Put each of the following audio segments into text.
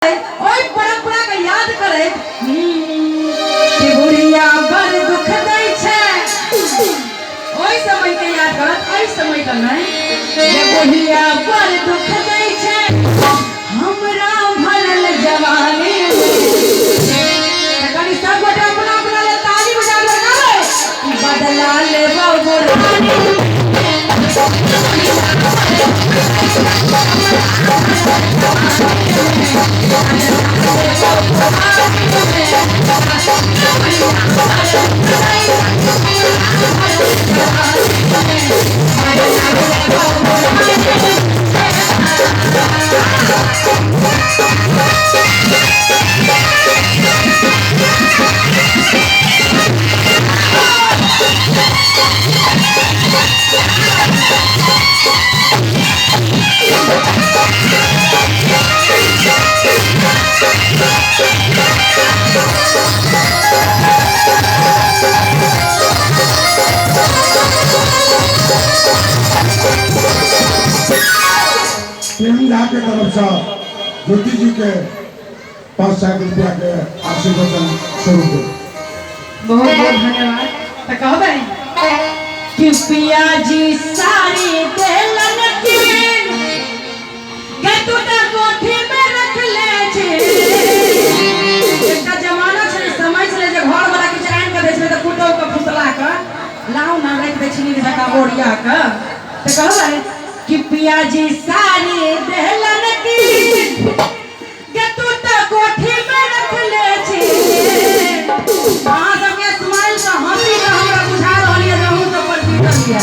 ओए परंपरा के याद करे कि बुढ़िया बड़ दुख दै छै। ओई समय के याद करत, आई समय का नहीं जे बुढ़िया बड़ दुख दै छै हमरा भरल जवानी में। कनी सब गोटे अपना अपना ले ताली बजा ले कि बदला लेबो बुढ़ानी। के तरफ से ज्योति जी के 500 रुपया के आशीर्वचन स्वरूप बहुत बहुत धन्यवाद। तो कहबे कि पिया जी सारी देलन की के तू त कोठी में रख ले छे। एकटा जमाना छले, समय छले जे घर वाला के चराइन के दै छले त पुतौ के फुसला के लाउ ना रख दै छली जका ओरिया के। तो कहबे कि पिया जी सारी देलन की के तू त कोठी में रख ले छे। हां सबके स्माइल से हंसी के हमरा बुझा रहल है रहू तो पर पीटल है।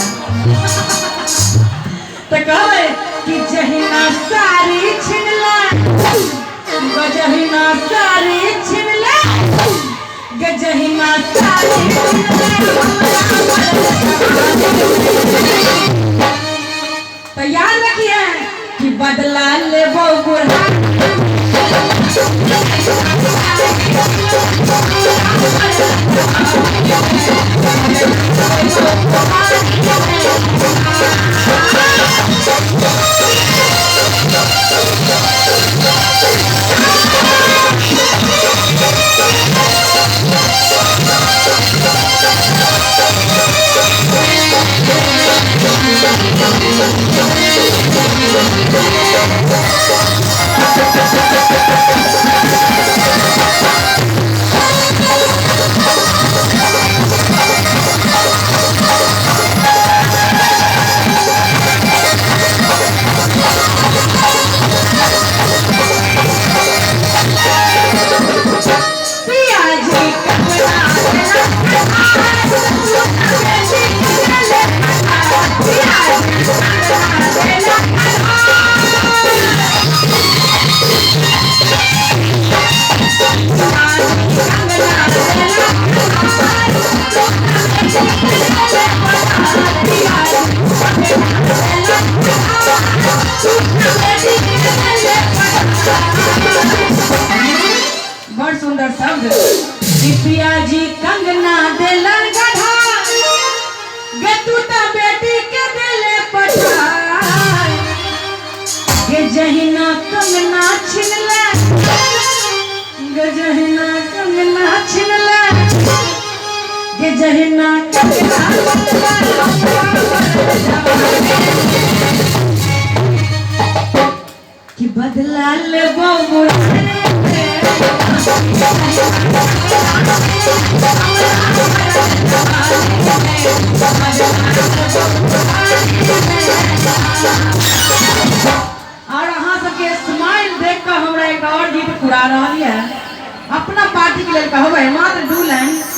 तो कहबे कि जहिना सारी छिनला गजहिना सारी छिनला गजहिना सारी तो याद रखिए कि बदला लेबो बुढ़ा। बड़ सुंदर शब्द। पिया जी कंगना देलन गधा गे तू त बेटी के देले पठार। गे जहिना कंगना छिनले गे जहिना कंगना छिनले गे जहिना कंगना कि बदला लेबो बुढ़ानी। और अहाँ सबके स्माइल देख कर हमरा एक और गीत खुरा रही है अपना पार्टी के लिए कहबे मात्र 2 लाइन।